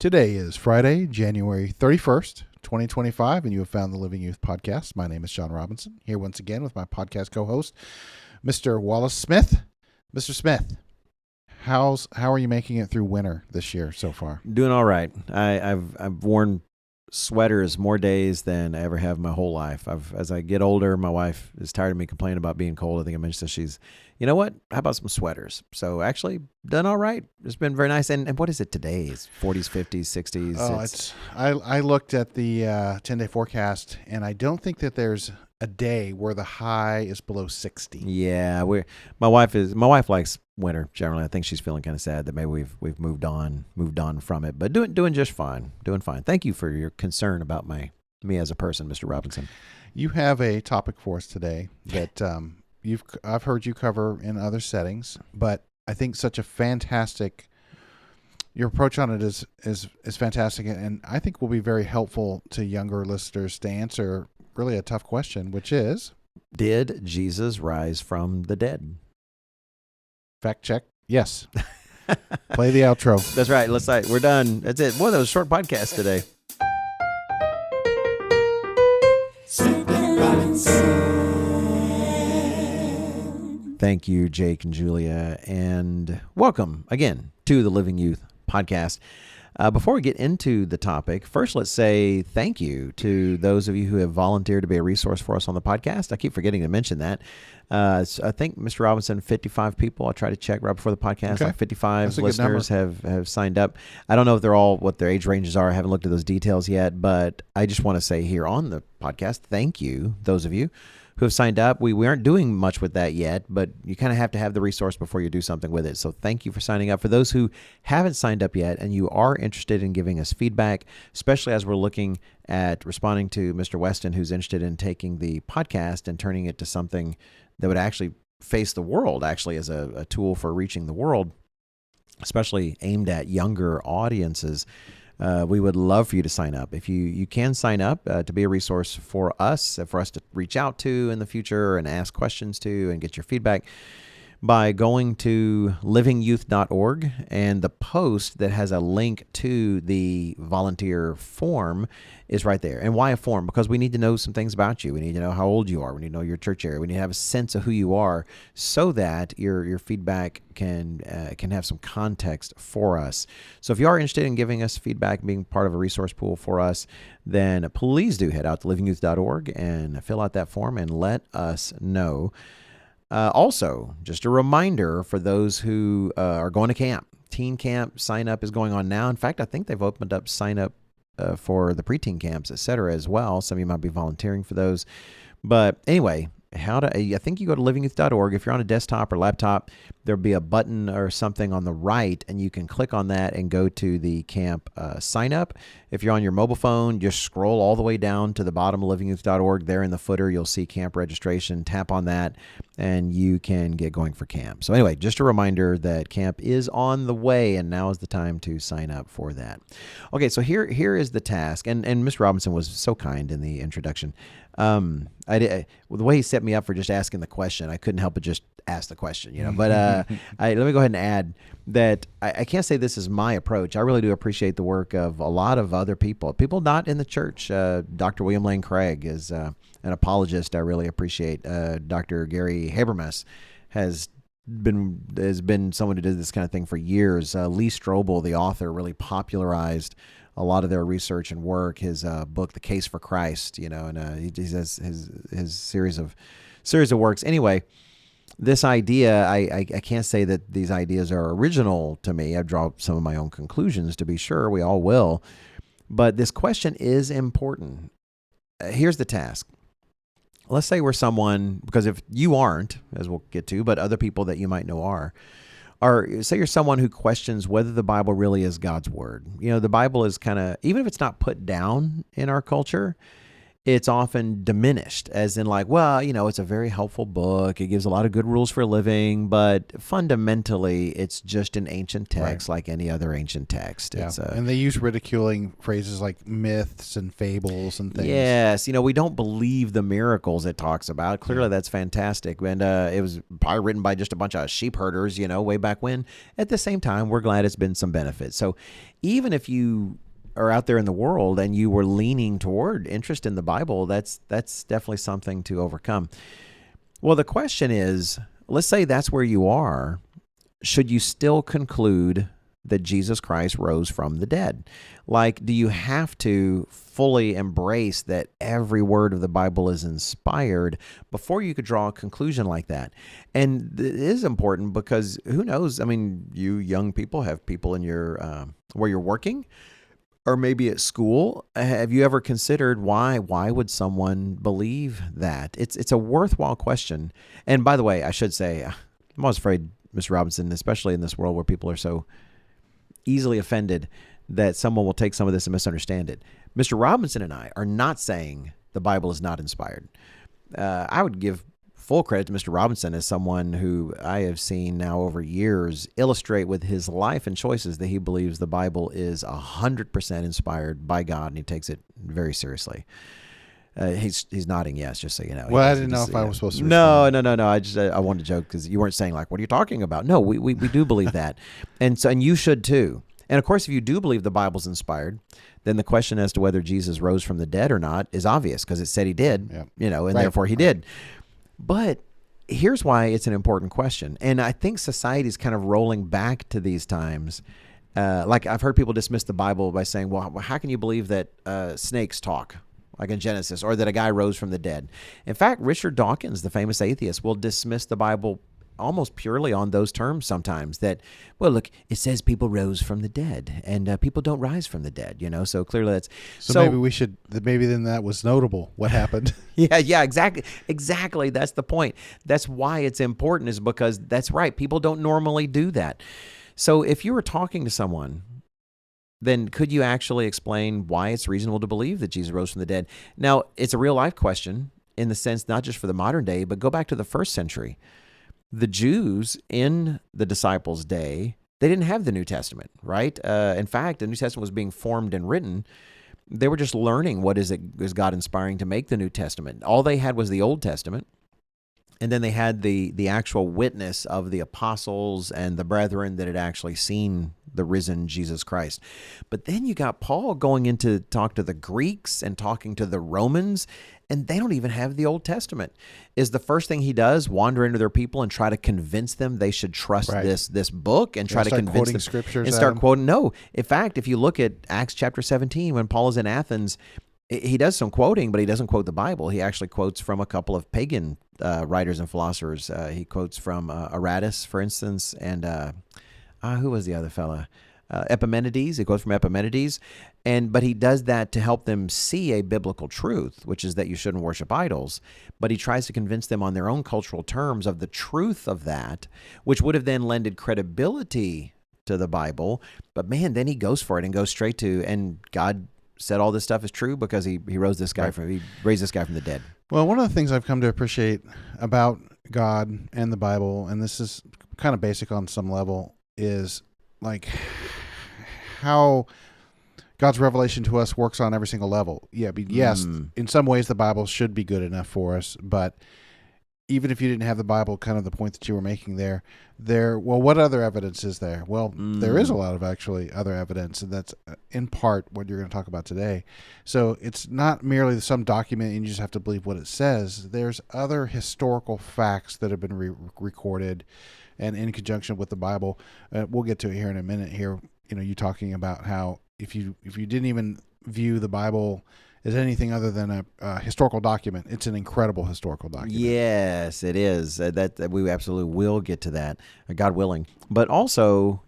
Today is Friday, January 31st, 2025, and you have found the Living Youth Podcast. My name is John Robinson, here once again with my podcast co-host, Mr. Wallace Smith. Mr. Smith, how are you making it through winter this year so far? Doing all right. I've worn sweaters more days than I ever have in my whole life. As I get older, my wife is tired of me complaining about being cold. I think I mentioned that she's, you know what? How about some sweaters? So actually done all right. It's been very nice. And what is it today? It's 40s, 50s, 60s. Oh, I looked at the 10-day forecast, and I don't think that there's a day where the high is below 60. Yeah, my wife likes winter generally. I think she's feeling kind of sad that maybe we've moved on from it, but doing just fine. Doing fine. Thank you for your concern about me as a person, Mr. Robinson. You have a topic for us today that I've heard you cover in other settings, but I think such a fantastic. Your approach on it is fantastic, and I think will be very helpful to younger listeners to answer really a tough question, which is, did Jesus rise from the dead? Fact check. Yes. Play the outro. That's right. We're done. That's it. Boy, that was a short podcast today. Thank you, Jake and Julia, and welcome again to the Living Youth Podcast. Before we get into the topic, first let's say thank you to those of you who have volunteered to be a resource for us on the podcast. I keep forgetting to mention that. I think, Mr. Robinson, 55 people. I tried to check right before the podcast. Okay. Like 55 listeners have signed up. I don't know if they're all what their age ranges are. I haven't looked at those details yet, but I just want to say here on the podcast, thank you, those of you who have signed up. We aren't doing much with that yet, but you kind of have to have the resource before you do something with it. So thank you for signing up. For those who haven't signed up yet and you are interested in giving us feedback, especially as we're looking at responding to Mr. Weston, who's interested in taking the podcast and turning it to something that would actually face the world, actually as a tool for reaching the world, especially aimed at younger audiences. We would love for you to sign up. If you can sign up to be a resource for us to reach out to in the future and ask questions to and get your feedback by going to livingyouth.org, and the post that has a link to the volunteer form is right there. And why a form? Because we need to know some things about you. We need to know how old you are. We need to know your church area. We need to have a sense of who you are so that your feedback can have some context for us. So if you are interested in giving us feedback, being part of a resource pool for us, then please do head out to livingyouth.org and fill out that form and let us know. Also, just a reminder for those who are going to camp. Teen camp sign up is going on now. In fact, I think they've opened up sign up for the preteen camps, etc. as well. Some of you might be volunteering for those. But anyway, I think you go to livingyouth.org. If you're on a desktop or laptop, there'll be a button or something on the right, and you can click on that and go to the camp sign up. If you're on your mobile phone, just scroll all the way down to the bottom of livingyouth.org. There in the footer, you'll see camp registration. Tap on that, and you can get going for camp. So anyway, just a reminder that camp is on the way, and now is the time to sign up for that. Okay, so here is the task, and Mr. Robinson was so kind in the introduction. The way he set me up for just asking the question, I couldn't help but just ask the question, But let me go ahead and add that I can't say this is my approach. I really do appreciate the work of a lot of other people not in the church. Dr. William Lane Craig is an apologist I really appreciate. Dr. Gary Habermas has been someone who did this kind of thing for years. Lee Strobel, the author, really popularized a lot of their research and work. His book, The Case for Christ, and he has his series of works. Anyway, this idea, I can't say that these ideas are original to me. I draw some of my own conclusions, to be sure. We all will. But this question is important. Here's the task. Let's say we're someone, because if you aren't, as we'll get to, but other people that you might know are, or say you're someone who questions whether the Bible really is God's word. The Bible is kind of, even if it's not put down in our culture, it's often diminished, as in like, well, it's a very helpful book. It gives a lot of good rules for living, but fundamentally, it's just an ancient text like any other ancient text. Yeah. It's And they use ridiculing phrases like myths and fables and things. Yes, we don't believe the miracles it talks about. Clearly, that's fantastic. And it was probably written by just a bunch of sheep herders, way back when. At the same time, we're glad it's been some benefit. So even if you are out there in the world and you were leaning toward interest in the Bible, that's definitely something to overcome. Well, the question is, let's say that's where you are. Should you still conclude that Jesus Christ rose from the dead? Like, do you have to fully embrace that every word of the Bible is inspired before you could draw a conclusion like that? And it is important because who knows? I mean, you young people have people in your where you're working, or maybe at school. Have you ever considered why would someone believe that? It's a worthwhile question. And by the way, I should say, I'm always afraid, Mr. Robinson, especially in this world where people are so easily offended, that someone will take some of this and misunderstand it. Mr. Robinson and I are not saying the Bible is not inspired. I would give full credit to Mr. Robinson as someone who I have seen now over years illustrate with his life and choices that he believes the Bible is 100% inspired by God, and he takes it very seriously. He's nodding yes, just so you know. Well, I didn't know if I was supposed to respond. No. I wanted to joke because you weren't saying like, what are you talking about? No, we do believe that. And you should too. And of course, if you do believe the Bible's inspired, then the question as to whether Jesus rose from the dead or not is obvious because it said he did, and therefore he did. But here's why it's an important question. And I think society is kind of rolling back to these times. Like I've heard people dismiss the Bible by saying, well, how can you believe that snakes talk? Like in Genesis, or that a guy rose from the dead. In fact, Richard Dawkins, the famous atheist, will dismiss the Bible almost purely on those terms sometimes, that, well, look, it says people rose from the dead, and people don't rise from the dead, so clearly that's... So maybe then that was notable, what happened. Yeah, exactly. That's the point. That's why it's important, is because that's right. People don't normally do that. So if you were talking to someone, then could you actually explain why it's reasonable to believe that Jesus rose from the dead? Now, it's a real life question in the sense not just for the modern day, but go back to the first century. The Jews in the disciples' day, they didn't have the New Testament, right? In fact, the New Testament was being formed and written. They were just learning what is God inspiring to make the New Testament. All they had was the Old Testament. And then they had the actual witness of the apostles and the brethren that had actually seen the risen Jesus Christ. But then you got Paul going in to talk to the Greeks and talking to the Romans, and they don't even have the Old Testament. Is the first thing he does wander into their people and try to convince them they should trust this book and try to convince them scriptures and start quoting? No. In fact, if you look at Acts chapter 17, when Paul is in Athens, he does some quoting, but he doesn't quote the Bible. He actually quotes from a couple of pagan writers and philosophers. He quotes from Aratus, for instance, and who was the other fella? Epimenides. He quotes from Epimenides, but he does that to help them see a biblical truth, which is that you shouldn't worship idols. But he tries to convince them on their own cultural terms of the truth of that, which would have then lended credibility to the Bible. But man, then he goes for it and goes straight to, and God said all this stuff is true because he raised this guy from the dead. Well, one of the things I've come to appreciate about God and the Bible, and this is kind of basic on some level, is like how God's revelation to us works on every single level. Yeah, yes, in some ways the Bible should be good enough for us, but even if you didn't have the Bible, kind of the point that you were making there, well, what other evidence is there? Well, there is a lot of actually other evidence, and that's in part what you're going to talk about today. So it's not merely some document and you just have to believe what it says. There's other historical facts that have been recorded, and in conjunction with the Bible. We'll get to it here in a minute here. You talking about how if you didn't even view the Bible as anything other than a historical document, it's an incredible historical document. Yes, it is. That we absolutely will get to that, God willing. But also,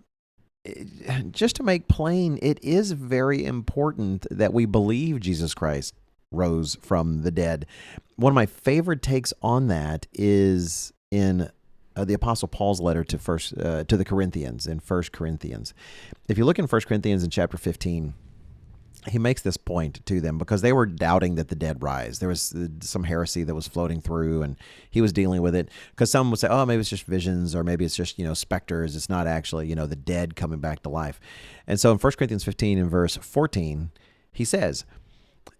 just to make plain, it is very important that we believe Jesus Christ rose from the dead. One of my favorite takes on that is in the Apostle Paul's letter to the Corinthians, in 1 Corinthians. If you look in 1 Corinthians in chapter 15, he makes this point to them because they were doubting that the dead rise. There was some heresy that was floating through, and he was dealing with it because some would say, oh, maybe it's just visions, or maybe it's just, specters. It's not actually, the dead coming back to life. And so in 1 Corinthians 15 in verse 14, he says,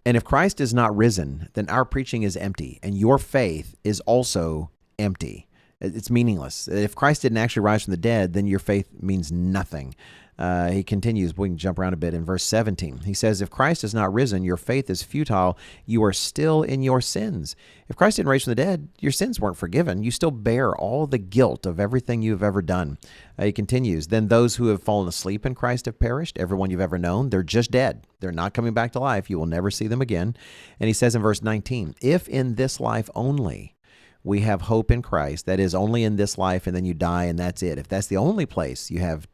and if Christ is not risen, then our preaching is empty, and your faith is also empty. It's meaningless. If Christ didn't actually rise from the dead, then your faith means nothing. He continues, we can jump around a bit in verse 17. He says, if Christ is not risen, your faith is futile. You are still in your sins. If Christ didn't rise from the dead, your sins weren't forgiven. You still bear all the guilt of everything you have ever done. He continues, then those who have fallen asleep in Christ have perished. Everyone you've ever known, they're just dead. They're not coming back to life. You will never see them again. And he says in verse 19, if in this life only we have hope in Christ, that is only in this life and then you die and that's it. If that's the only place you have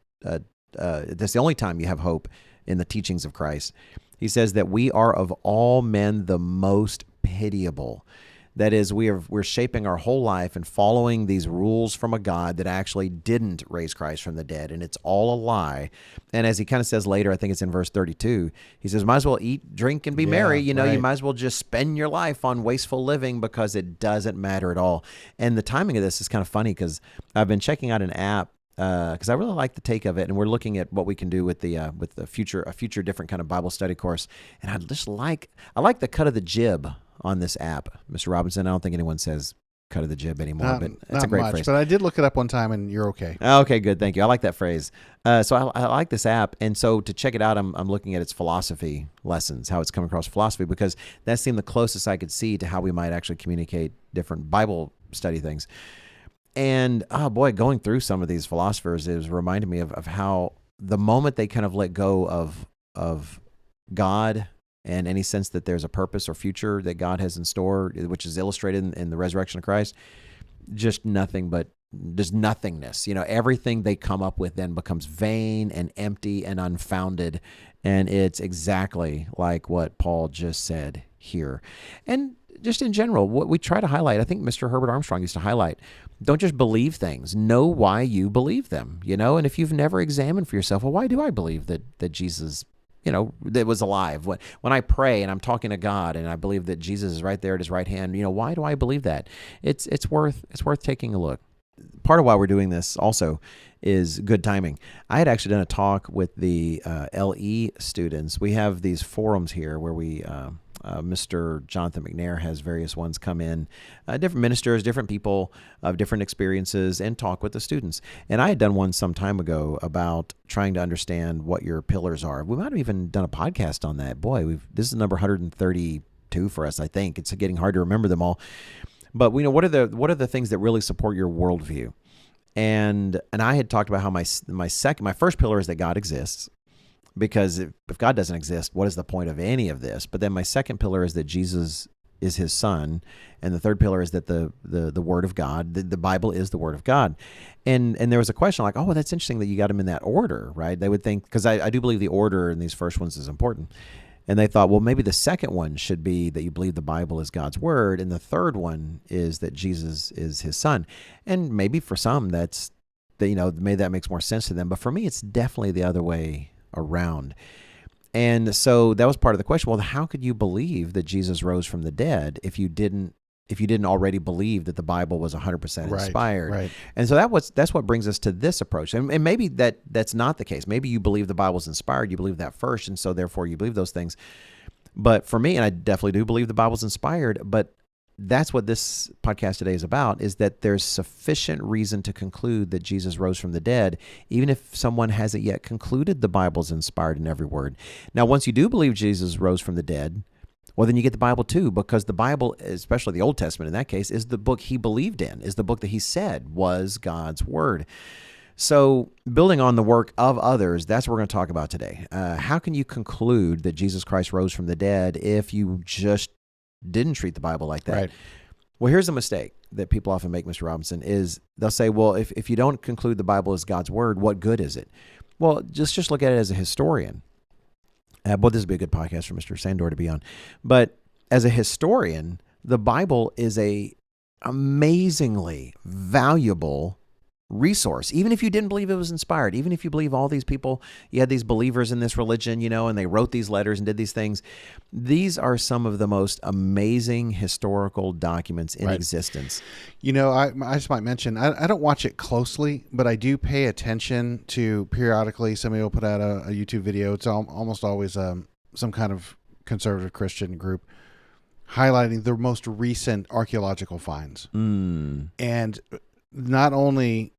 that's the only time you have hope in the teachings of Christ. He says that we are of all men the most pitiable. That is, we're shaping our whole life and following these rules from a God that actually didn't raise Christ from the dead, and it's all a lie. And as he kind of says later, I think it's in verse 32, he says, might as well eat, drink, and be merry. You might as well just spend your life on wasteful living because it doesn't matter at all. And the timing of this is kind of funny because I've been checking out an app because I really like the take of it, and we're looking at what we can do with a future different kind of Bible study course. And I like the cut of the jib on this app, Mr. Robinson. I don't think anyone says cut of the jib anymore, but that's a great phrase. But I did look it up one time, and you're okay. Okay, good, thank you. I like that phrase. So I like this app, and so to check it out, I'm looking at its philosophy lessons, how it's come across philosophy, because that seemed the closest I could see to how we might actually communicate different Bible study things. And, oh boy, going through some of these philosophers is reminding me of how the moment they kind of let go of God and any sense that there's a purpose or future that God has in store, which is illustrated in the resurrection of Christ, just nothingness. Everything they come up with then becomes vain and empty and unfounded. And it's exactly like what Paul just said here. And just in general, what we try to highlight, I think Mr. Herbert Armstrong used to highlight, don't just believe things, know why you believe them, and if you've never examined for yourself, well, why do I believe that Jesus, that was alive? When I pray and I'm talking to God and I believe that Jesus is right there at his right hand, why do I believe that? It's worth taking a look. Part of why we're doing this also is good timing. I had actually done a talk with the LE students. We have these forums here where we Mr. Jonathan McNair has various ones come in, different ministers, different people of different experiences, and talk with the students. And I had done one some time ago about trying to understand what your pillars are. We might have even done a podcast on that. Boy, this is number 132 for us, I think. It's getting hard to remember them all. But what are the things that really support your worldview? And I had talked about how my first pillar is that God exists. Because if God doesn't exist, what is the point of any of this? But then my second pillar is that Jesus is his son. And the third pillar is that the Word of God, the Bible is the Word of God. And there was a question like, oh, well, that's interesting that you got them in that order, right? They would think, because I do believe the order in these first ones is important. And they thought, well, maybe the second one should be that you believe the Bible is God's Word. And the third one is that Jesus is his son. And maybe for some maybe that makes more sense to them. But for me, it's definitely the other way around. And so that was part of the question. Well, how could you believe that Jesus rose from the dead if you didn't already believe that the Bible was 100% inspired? Right. And so that's what brings us to this approach. And maybe that's not the case. Maybe you believe the Bible's inspired. You believe that first, and so therefore you believe those things. But for me, and I definitely do believe the Bible's inspired, but that's what this podcast today is about, is that there's sufficient reason to conclude that Jesus rose from the dead, even if someone hasn't yet concluded the Bible's inspired in every word. Now, once you do believe Jesus rose from the dead, well, then you get the Bible too, because the Bible, especially the Old Testament in that case, is the book he believed in, is the book that he said was God's word. So building on the work of others, that's what we're going to talk about today. How can you conclude that Jesus Christ rose from the dead if you just didn't treat the Bible like that? Right. Well, here's a mistake that people often make, Mr. Robinson, is they'll say, well, if you don't conclude the Bible is God's word, what good is it? Well, just look at it as a historian. Boy, this would be a good podcast for Mr. Sandor to be on. But as a historian, the Bible is a amazingly valuable resource, even if you didn't believe it was inspired, even if you believe all these people, you had these believers in this religion, and they wrote these letters and did these things. These are some of the most amazing historical documents in existence. I just might mention, I don't watch it closely, but I do pay attention to periodically somebody will put out a YouTube video. It's almost always some kind of conservative Christian group highlighting the most recent archaeological finds. And not only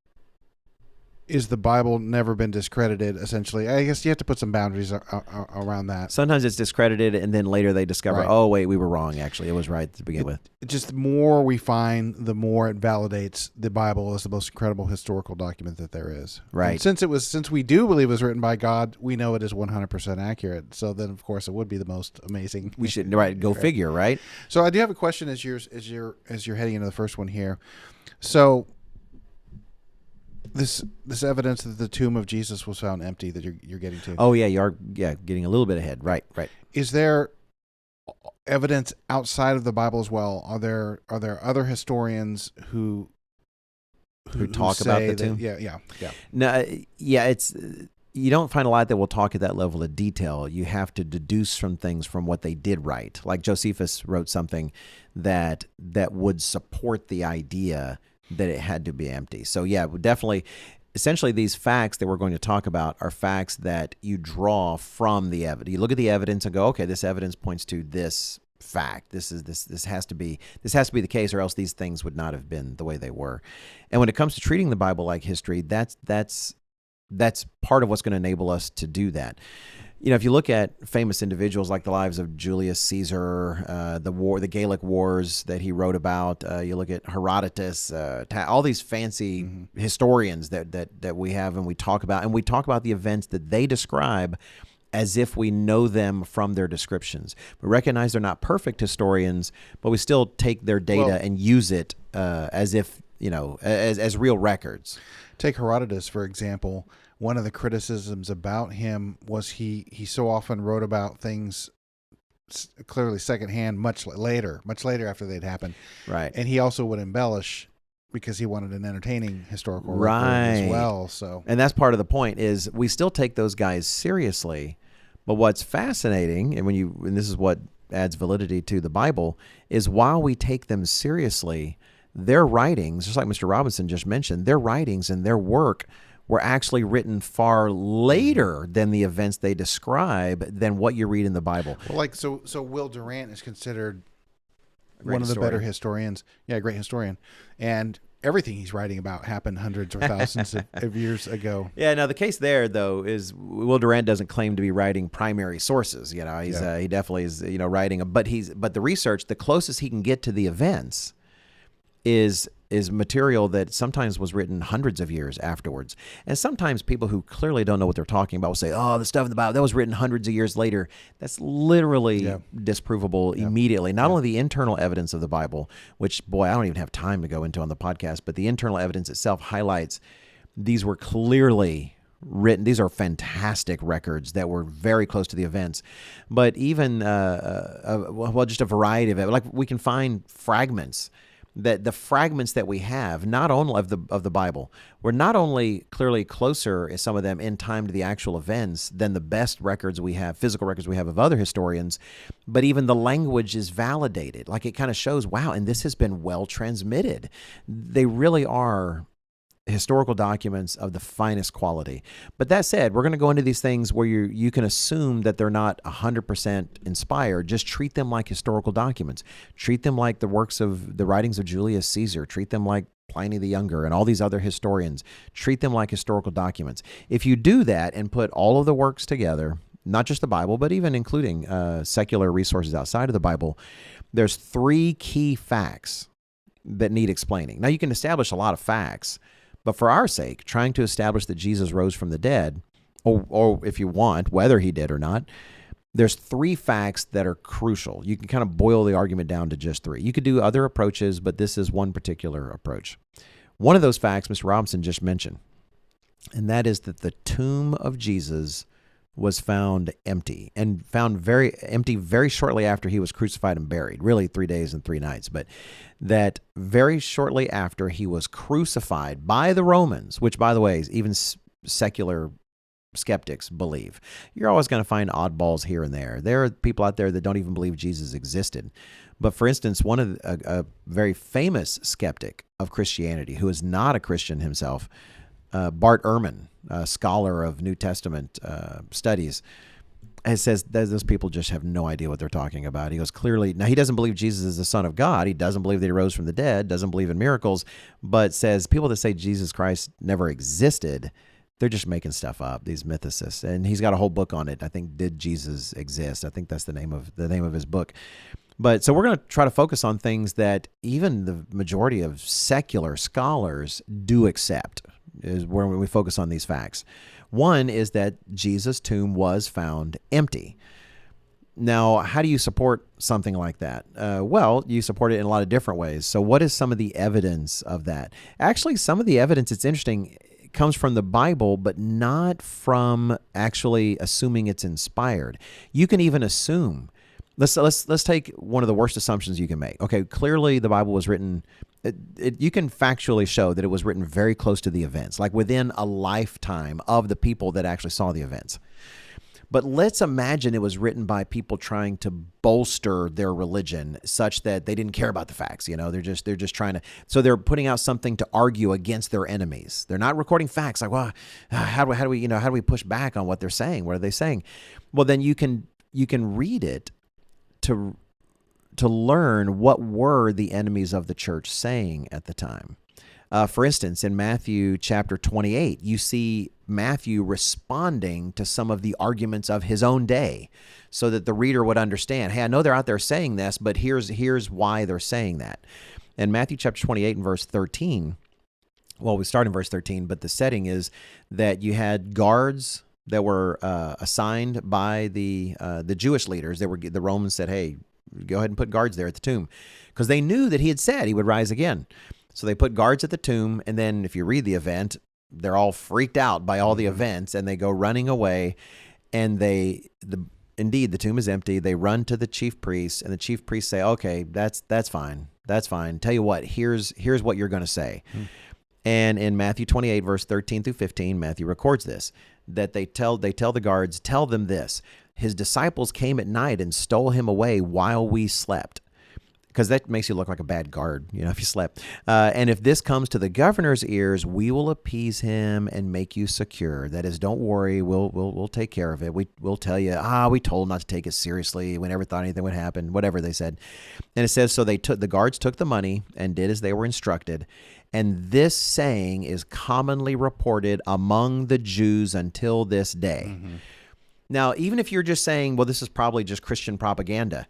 is the Bible never been discredited, essentially, I guess you have to put some boundaries around that. Sometimes it's discredited, and then later they discover, oh, wait, we were wrong, actually. It was right to begin with. Just the more we find, the more it validates the Bible as the most incredible historical document that there is. Right. And since we do believe it was written by God, we know it is 100% accurate. So then, of course, it would be the most amazing. We should, go figure, right? So I do have a question as you're heading into the first one here. So this evidence that the tomb of Jesus was found empty that you're getting to. Oh yeah, you are getting a little bit ahead. Right. Is there evidence outside of the Bible as well? Are there other historians who talk about the tomb? Yeah. No, it's you don't find a lot that will talk at that level of detail. You have to deduce from things from what they did write. Like Josephus wrote something that would support the idea that it had to be empty. So yeah, definitely, essentially these facts that we're going to talk about are facts that you draw from the evidence. You look at the evidence and go, okay, this evidence points to this fact. This has to be the case, or else these things would not have been the way they were. And when it comes to treating the Bible like history, that's part of what's going to enable us to do that. If you look at famous individuals like the lives of Julius Caesar, the Gallic Wars that he wrote about, you look at Herodotus, all these fancy historians that we have and we talk about the events that they describe as if we know them from their descriptions. We recognize they're not perfect historians, but we still take their data and use it as if, as real records. Take Herodotus, for example. One of the criticisms about him was he so often wrote about things clearly secondhand much later after they'd happened. Right. And he also would embellish because he wanted an entertaining historical record as well. So, and that's part of the point is we still take those guys seriously. But what's fascinating, and this is what adds validity to the Bible, is while we take them seriously, their writings, just like Mr. Robinson just mentioned, their writings and their work were actually written far later than the events they describe than what you read in the Bible. Well, so Will Durant is considered one of the better historians. Yeah, a great historian. And everything he's writing about happened hundreds or thousands of years ago. Yeah, now the case there, though, is Will Durant doesn't claim to be writing primary sources. He definitely is, writing, but the research, the closest he can get to the events is material that sometimes was written hundreds of years afterwards. And sometimes people who clearly don't know what they're talking about will say, oh, the stuff in the Bible, that was written hundreds of years later. That's literally disprovable immediately. Not only the internal evidence of the Bible, which, boy, I don't even have time to go into on the podcast, but the internal evidence itself highlights these were clearly written. These are fantastic records that were very close to the events. But even, just a variety of it. Like we can find fragments that the fragments that we have, not only of the Bible, were not only clearly closer, as some of them, in time to the actual events than the best records we have, physical records we have of other historians, but even the language is validated. Like it kind of shows, wow, and this has been well transmitted. They really are historical documents of the finest quality. But that said, we're going to go into these things where you can assume that they're not 100% inspired. Just treat them like historical documents. Treat them like the writings of Julius Caesar. Treat them like Pliny the Younger and all these other historians. Treat them like historical documents. If you do that and put all of the works together, not just the Bible, but even including secular resources outside of the Bible, there's 3 key facts that need explaining. Now, you can establish a lot of facts, but for our sake, trying to establish that Jesus rose from the dead, or if you want, whether he did or not, there's 3 facts that are crucial. You can kind of boil the argument down to just 3. You could do other approaches, but this is one particular approach. One of those facts Mr. Robinson just mentioned, and that is that the tomb of Jesus was found empty, and found very empty very shortly after he was crucified and buried, really 3 days and 3 nights. But that very shortly after he was crucified by the Romans, which, by the way, even secular skeptics believe. You're always going to find oddballs here and there. There are people out there that don't even believe Jesus existed. But for instance, a very famous skeptic of Christianity, who is not a Christian himself, Bart Ehrman, a scholar of New Testament studies, says that those people just have no idea what they're talking about. He goes, clearly, now he doesn't believe Jesus is the Son of God. He doesn't believe that he rose from the dead, doesn't believe in miracles, but says people that say Jesus Christ never existed, they're just making stuff up, these mythicists. And he's got a whole book on it. I think, Did Jesus Exist? I think that's the name of his book. But so we're going to try to focus on things that even the majority of secular scholars do accept, is where we focus on these facts. One is that Jesus' tomb was found empty. Now, how do you support something like that? Well, you support it in a lot of different ways. So what is some of the evidence of that? Actually, some of the evidence, it's interesting, comes from the Bible, but not from actually assuming it's inspired. You can even assume. Let's take one of the worst assumptions you can make. Okay, clearly the Bible was written. You can factually show that it was written very close to the events, like within a lifetime of the people that actually saw the events. But let's imagine it was written by people trying to bolster their religion such that they didn't care about the facts. They're just trying to. So they're putting out something to argue against their enemies. They're not recording facts. Like, well, how do we push back on what they're saying? What are they saying? Well, then you can read it to learn what were the enemies of the church saying at the time. For instance, in Matthew chapter 28, you see Matthew responding to some of the arguments of his own day so that the reader would understand, hey, I know they're out there saying this, but here's why they're saying that. In Matthew chapter 28 and verse 13, well, we start in verse 13, but the setting is that you had guards that were assigned by the Jewish leaders. The Romans said, hey, go ahead and put guards there at the tomb, because they knew that he had said he would rise again. So they put guards at the tomb, and then if you read the event, they're all freaked out by all the events, and they go running away, and indeed the tomb is empty. They run to the chief priests, and the chief priests say, okay, that's fine. That's fine. Tell you what, here's what you're going to say. And in Matthew 28, verse 13 through 15, Matthew records this, that they tell the guards, tell them this, his disciples came at night and stole him away while we slept. Because that makes you look like a bad guard, if you slept. And if this comes to the governor's ears, we will appease him and make you secure. That is, don't worry, we'll take care of it. We'll tell you, we told not to take it seriously. We never thought anything would happen, whatever they said. And it says, so the guards took the money and did as they were instructed. And this saying is commonly reported among the Jews until this day. Mm-hmm. Now, even if you're just saying, well, this is probably just Christian propaganda,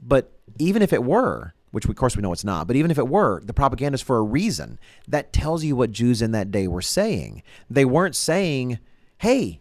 but even if it were, which of course we know it's not, but even if it were, the propaganda is for a reason. That tells you what Jews in that day were saying. They weren't saying, hey,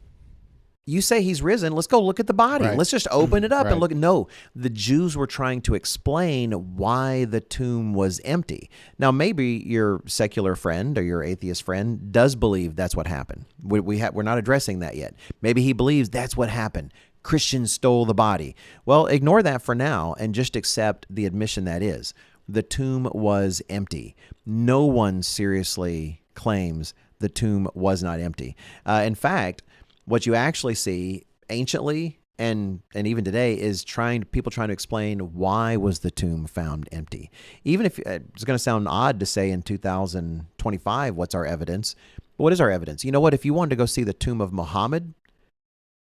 you say he's risen, let's go look at the body. Right. Let's just open it up and look. No, the Jews were trying to explain why the tomb was empty. Now, maybe your secular friend or your atheist friend does believe that's what happened. We're not addressing that yet. Maybe he believes that's what happened. Christians stole the body. Well, ignore that for now and just accept the admission that is. The tomb was empty. No one seriously claims the tomb was not empty. In fact, what you actually see anciently and even today is people trying to explain why was the tomb found empty. Even if it's going to sound odd to say in 2025, what's our evidence? What is our evidence? You know what? If you wanted to go see the tomb of Muhammad,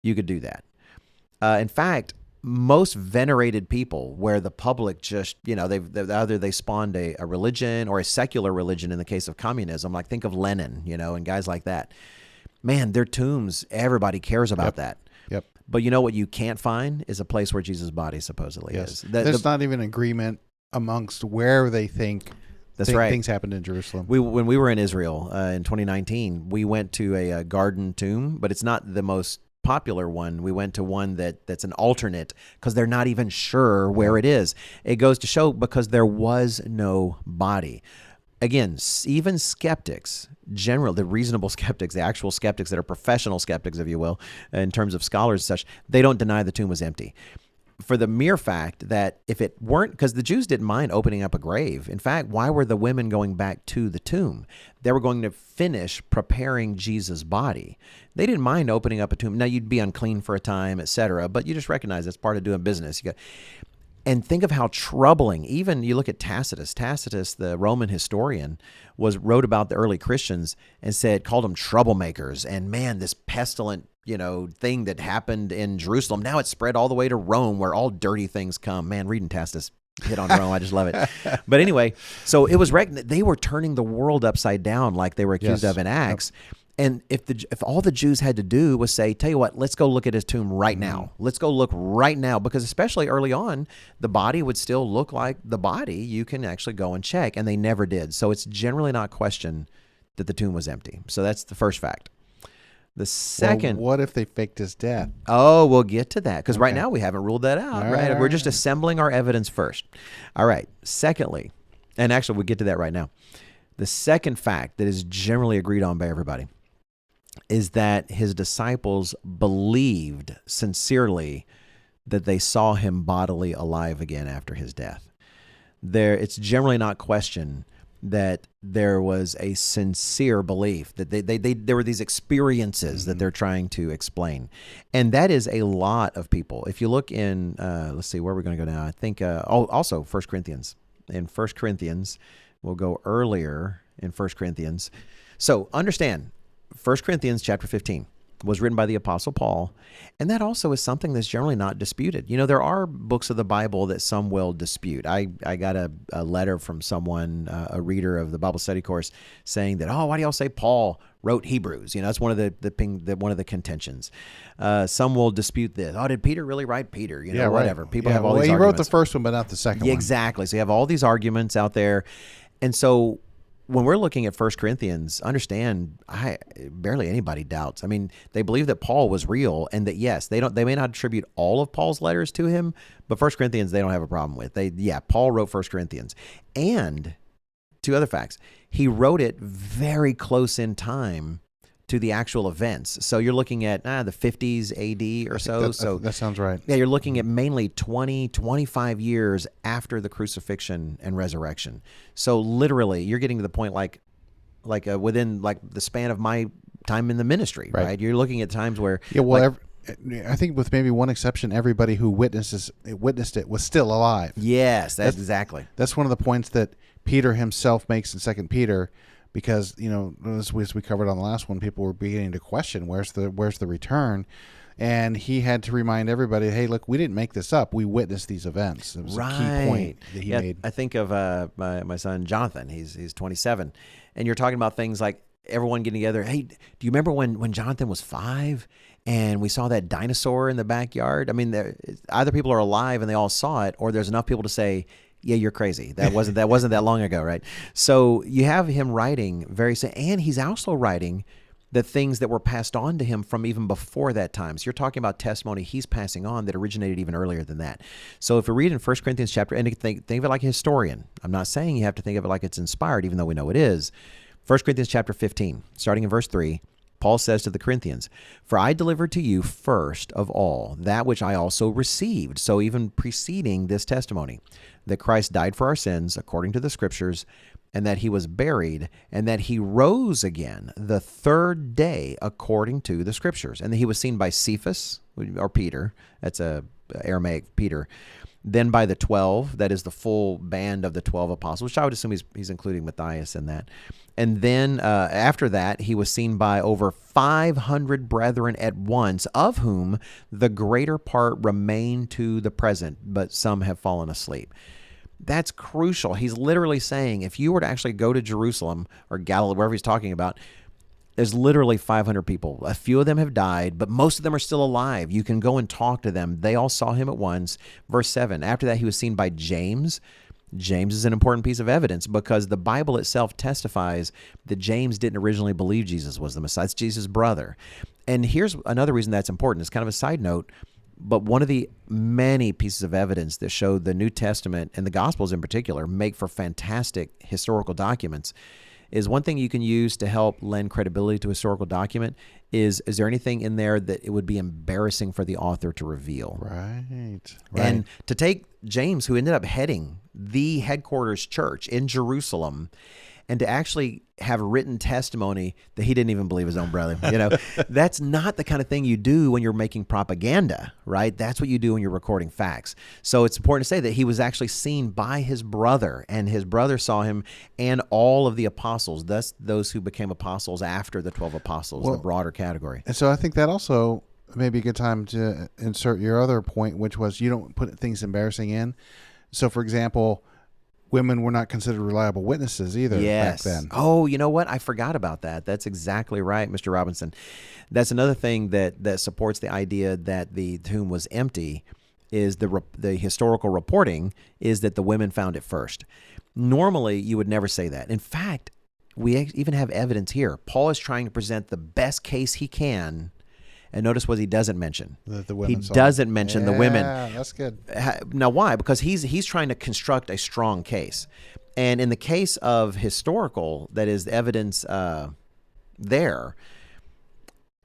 you could do that. In fact, most venerated people where the public just, they spawned a religion or a secular religion in the case of communism, like think of Lenin, and guys like that. Man, their tombs, everybody cares about that. Yep. But you know what you can't find is a place where Jesus' body supposedly is. There's not even agreement amongst where they think things happened in Jerusalem. When we were in Israel in 2019, we went to a garden tomb, but it's not the most popular one. We went to one that's an alternate because they're not even sure where it is. It goes to show because there was no body. Again, even skeptics the reasonable skeptics, the actual skeptics that are professional skeptics, if you will, in terms of scholars and such, they don't deny the tomb was empty. For the mere fact that if it weren't, because the Jews didn't mind opening up a grave. In fact, why were the women going back to the tomb? They were going to finish preparing Jesus' body. They didn't mind opening up a tomb. Now, you'd be unclean for a time, etc., but you just recognize that's part of doing business. And think of how troubling, even you look at Tacitus. Tacitus, the Roman historian, wrote about the early Christians and called them troublemakers. And man, this pestilent, thing that happened in Jerusalem, now it's spread all the way to Rome where all dirty things come. Man, reading Tacitus hit on Rome. I just love it. But anyway, so it was they were turning the world upside down like they were accused of in Acts. Yep. And if all the Jews had to do was say, tell you what, let's go look at his tomb right now. Let's go look right now, because especially early on, the body would still look like the body. You can actually go and check, and they never did. So it's generally not questioned that the tomb was empty. So that's the first fact. The second... Well, what if they faked his death? Oh, we'll get to that, because right now we haven't ruled that out, right? We're just assembling our evidence first. All right. Secondly, and actually we'll get to that right now. The second fact that is generally agreed on by everybody is that his disciples believed sincerely that they saw him bodily alive again after his death. It's generally not questioned that there was a sincere belief that there were these experiences that they're trying to explain. And that is a lot of people. If you look in, let's see, where we're going to go now. I think, also 1 Corinthians. In 1 Corinthians, we'll go earlier in 1 Corinthians. So understand, 1 Corinthians chapter 15 was written by the Apostle Paul, and that also is something that's generally not disputed. There are books of the Bible that some will dispute. I got a letter from someone, a reader of the Bible study course, saying that, why do y'all say Paul wrote Hebrews? That's one of the contentions. Some will dispute this. Did Peter really write Peter? Whatever. People have all these arguments. He wrote the first one, but not the second one. Exactly. So you have all these arguments out there, and so when we're looking at 1 Corinthians, understand, barely anybody doubts. I mean, they believe that Paul was real, and that yes, they may not attribute all of Paul's letters to him, but 1 Corinthians they don't have a problem with. Paul wrote 1 Corinthians. And two other facts. He wrote it very close in time to the actual events. So you're looking at the 50s AD or so. That sounds right. Yeah, you're looking at mainly 25 years after the crucifixion and resurrection. So literally, you're getting to the point within the span of my time in the ministry, right? You're looking at times where... Yeah, well, I think with maybe one exception, everybody who witnessed it was still alive. Yes, that's exactly. That's one of the points that Peter himself makes in 2 Peter. Because as we covered on the last one, people were beginning to question where's the return, and he had to remind everybody, hey, look, we didn't make this up. We witnessed these events. It was a key point that he made. I think of my son Jonathan. He's 27, and you're talking about things like everyone getting together. Hey, do you remember when Jonathan was 5 and we saw that dinosaur in the backyard? I mean, either people are alive and they all saw it, or there's enough people to say, yeah, you're crazy. That wasn't that long ago, right? So you have him writing and he's also writing the things that were passed on to him from even before that time. So you're talking about testimony he's passing on that originated even earlier than that. So if we read in 1 Corinthians chapter, and think of it like a historian. I'm not saying you have to think of it like it's inspired, even though we know it is. 1 Corinthians chapter 15, starting in verse 3, Paul says to the Corinthians, "For I delivered to you first of all that which I also received," so even preceding this testimony, "that Christ died for our sins according to the Scriptures, and that he was buried, and that he rose again the third day according to the Scriptures, and that he was seen by Cephas," or Peter, that's a Aramaic Peter, "then by the 12," that is the full band of the 12 apostles, which I would assume he's including Matthias in that. "And then after that, he was seen by over 500 brethren at once, of whom the greater part remain to the present, but some have fallen asleep." That's crucial. He's literally saying if you were to actually go to Jerusalem or Galilee, wherever he's talking about, there's literally 500 people. A few of them have died, but most of them are still alive. You can go and talk to them. They all saw him at once. Verse 7, after that, he was seen by James. James is an important piece of evidence because the Bible itself testifies that James didn't originally believe Jesus was the Messiah. It's Jesus' brother. And here's another reason that's important. It's kind of a side note, but one of the many pieces of evidence that show the New Testament and the Gospels in particular make for fantastic historical documents is one thing you can use to help lend credibility to a historical document is there anything in there that it would be embarrassing for the author to reveal? Right. And to take James, who ended up heading the headquarters church in Jerusalem, and to actually have written testimony that he didn't even believe his own brother. That's not the kind of thing you do when you're making propaganda, right? That's what you do when you're recording facts. So it's important to say that he was actually seen by his brother, and his brother saw him and all of the apostles, thus those who became apostles after the 12 apostles, the broader category. And so I think that also may be a good time to insert your other point, which was you don't put things embarrassing in. So, for example, women were not considered reliable witnesses either back then. Oh, you know what? I forgot about that. That's exactly right, Mr. Robinson. That's another thing that supports the idea that the tomb was empty is the historical reporting is that the women found it first. Normally, you would never say that. In fact, we even have evidence here. Paul is trying to present the best case he can. And notice what he doesn't mention. The women he doesn't mention the women. Yeah, that's good. Now, why? Because he's trying to construct a strong case. And in the case of historical, that is the evidence there,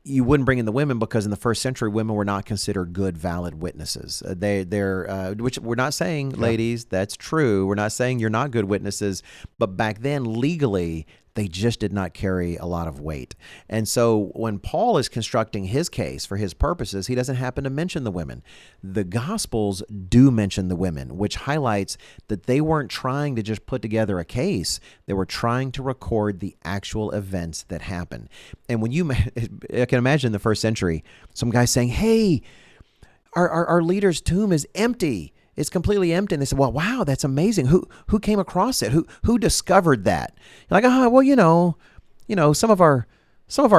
you wouldn't bring in the women because in the first century, women were not considered good, valid witnesses. Which we're not saying, ladies, that's true. We're not saying you're not good witnesses. But back then, legally, they just did not carry a lot of weight. And so when Paul is constructing his case for his purposes, he doesn't happen to mention the women. The Gospels do mention the women, which highlights that they weren't trying to just put together a case. They were trying to record the actual events that happened. And when I can imagine in the first century, some guy saying, hey, our leader's tomb is empty. It's completely empty. And they said, well, wow, that's amazing. Who came across it? Who discovered that? You're like, well, some of our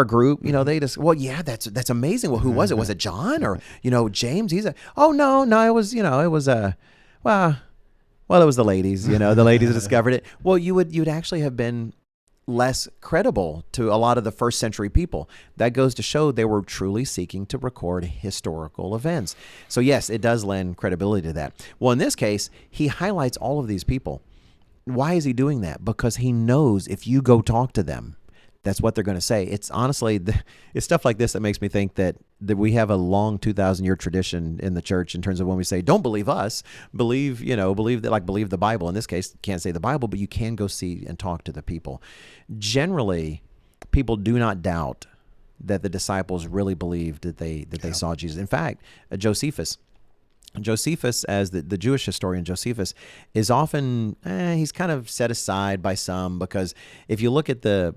group, they just, well, yeah, that's amazing. Well, who was it? Was it John or, James? It was, it was the ladies, the ladies that discovered it. Well, you'd actually have been less credible to a lot of the first century people. That goes to show they were truly seeking to record historical events. So yes, it does lend credibility to that. Well, in this case, he highlights all of these people. Why is he doing that? Because he knows if you go talk to them, that's what they're going to say. It's honestly, it's stuff like this that makes me think that we have a long 2,000-year tradition in the church in terms of when we say, don't believe us, believe the Bible. In this case, you can't say the Bible, but you can go see and talk to the people. Generally, people do not doubt that the disciples really believed that they saw Jesus. In fact, Josephus, as the Jewish historian Josephus, is often, he's kind of set aside by some because if you look at the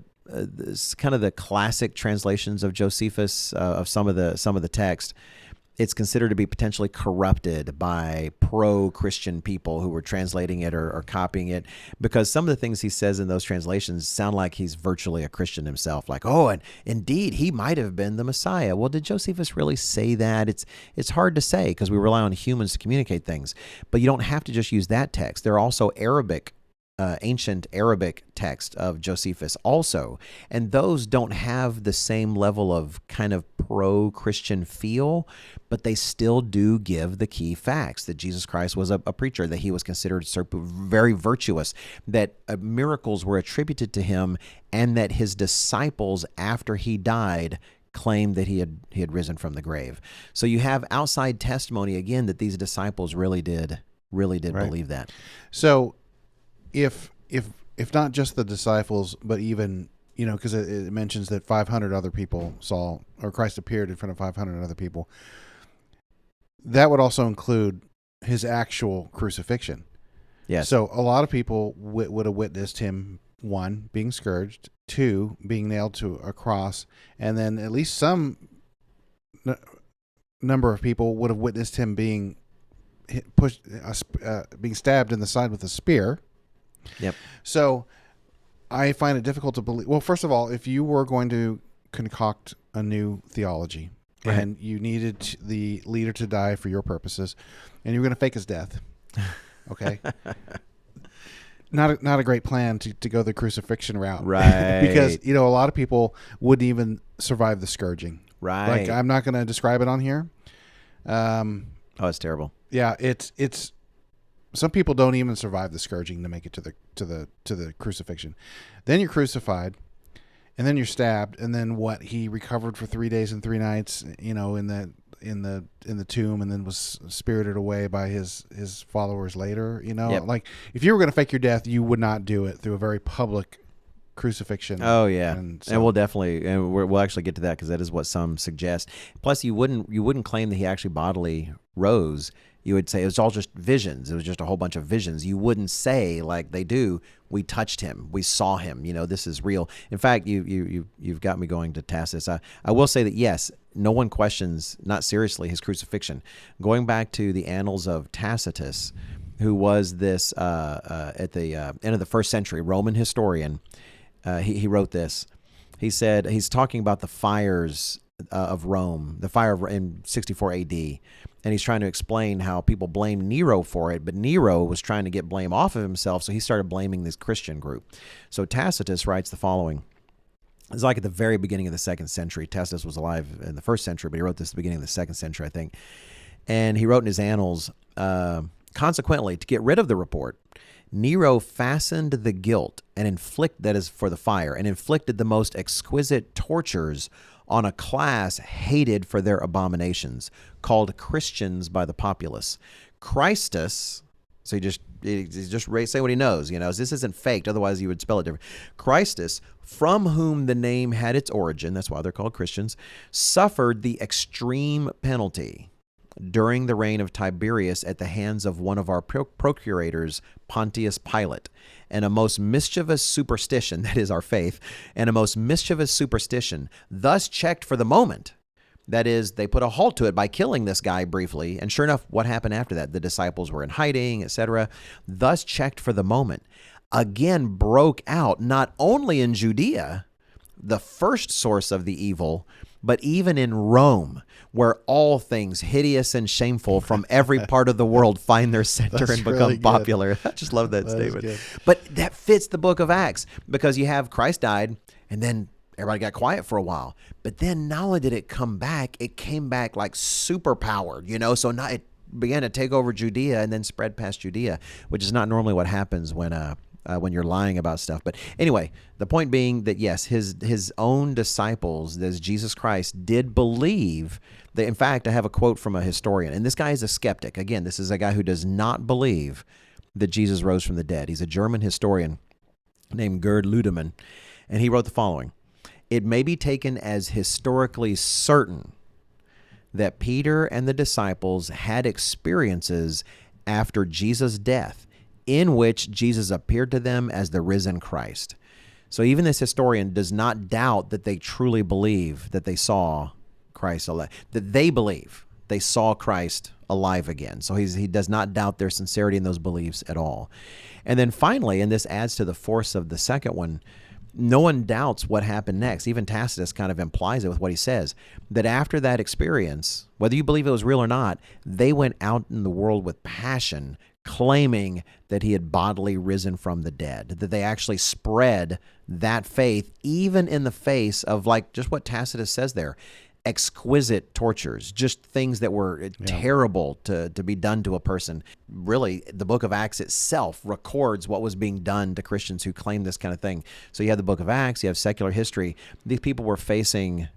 kind of the classic translations of Josephus of some of the text, it's considered to be potentially corrupted by pro-Christian people who were translating it or copying it, because some of the things he says in those translations sound like he's virtually a Christian himself. Like, oh, and indeed, he might have been the Messiah. Well, did Josephus really say that? It's hard to say because we rely on humans to communicate things. But you don't have to just use that text. There are also ancient Arabic text of Josephus also, and those don't have the same level of kind of pro-Christian feel, but they still do give the key facts that Jesus Christ was a preacher, that he was considered very virtuous, that miracles were attributed to him, and that his disciples, after he died, claimed that he had risen from the grave. So you have outside testimony again that these disciples really did right. Believe that. So if not just the disciples, but even, because it mentions that 500 other people saw, or Christ appeared in front of 500 other people, that would also include his actual crucifixion. Yes. So a lot of people would have witnessed him, one, being scourged, two, being nailed to a cross, and then at least some number of people would have witnessed him being being stabbed in the side with a spear. Yep. So I find it difficult to believe. Well, first of all, if you were going to concoct a new theology and you needed the leader to die for your purposes and you were going to fake his death, okay, not a great plan to go the crucifixion route. Right. Because, a lot of people wouldn't even survive the scourging. Right. Like, I'm not going to describe it on here. Oh, it's terrible. Yeah, it's some people don't even survive the scourging to make it to the crucifixion. Then you're crucified, and then you're stabbed, and then what? He recovered for 3 days and 3 nights, in the tomb, and then was spirited away by his followers later. Yep. Like if you were going to fake your death, you would not do it through a very public crucifixion. Oh yeah, and we'll definitely, and we'll actually get to that because that is what some suggest. Plus, you wouldn't claim that he actually bodily rose. You would say it was all just visions. It was just a whole bunch of visions. You wouldn't say like they do, we touched him, we saw him. This is real. In fact, you've got me going to Tacitus. I will say that yes, no one questions, not seriously, his crucifixion. Going back to the annals of Tacitus, who was this at the end of the first century Roman historian. He wrote this. He said he's talking about the fires of Rome, the fire in 64 A.D., and he's trying to explain how people blamed Nero for it, but Nero was trying to get blame off of himself, so he started blaming this Christian group. So Tacitus writes the following. It's like at the very beginning of the 2nd century. Tacitus was alive in the 1st century, but he wrote this at the beginning of the 2nd century, I think. And he wrote in his annals, consequently, to get rid of the report, Nero fastened the guilt and inflicted the most exquisite tortures on a class hated for their abominations, called Christians by the populace. Christus, so he just say what he knows, this isn't faked, otherwise you would spell it different. Christus, from whom the name had its origin, that's why they're called Christians, suffered the extreme penalty during the reign of Tiberius at the hands of one of our procurators, Pontius Pilate, and a most mischievous superstition, that is our faith, and a most mischievous superstition, thus checked for the moment. That is, they put a halt to it by killing this guy briefly, and sure enough, what happened after that? The disciples were in hiding, etc. Thus checked for the moment, again broke out not only in Judea, the first source of the evil, but even in Rome, where all things hideous and shameful from every part of the world find their center and become really popular. I just love that statement. But that fits the book of Acts because you have Christ died and then everybody got quiet for a while. But then not only did it come back, it came back like super powered, so now it began to take over Judea and then spread past Judea, which is not normally what happens when you're lying about stuff. But anyway, the point being that yes, his own disciples, as Jesus Christ, did believe that. In fact, I have a quote from a historian, and this guy is a skeptic. Again, this is a guy who does not believe that Jesus rose from the dead. He's a German historian named Gerd Ludemann, and he wrote the following. It may be taken as historically certain that Peter and the disciples had experiences after Jesus' death in which Jesus appeared to them as the risen Christ. So even this historian does not doubt that they truly believe that they saw Christ alive, that they believe they saw Christ alive again. So he does not doubt their sincerity in those beliefs at all. And then finally, and this adds to the force of the second one, no one doubts what happened next. Even Tacitus kind of implies it with what he says, that after that experience, whether you believe it was real or not, they went out in the world with passion, claiming that he had bodily risen from the dead, that they actually spread that faith, even in the face of, like, just what Tacitus says there, exquisite tortures, just things that were terrible to be done to a person. Really, the book of Acts itself records what was being done to Christians who claimed this kind of thing. So you have the book of Acts, you have secular history. These people were facing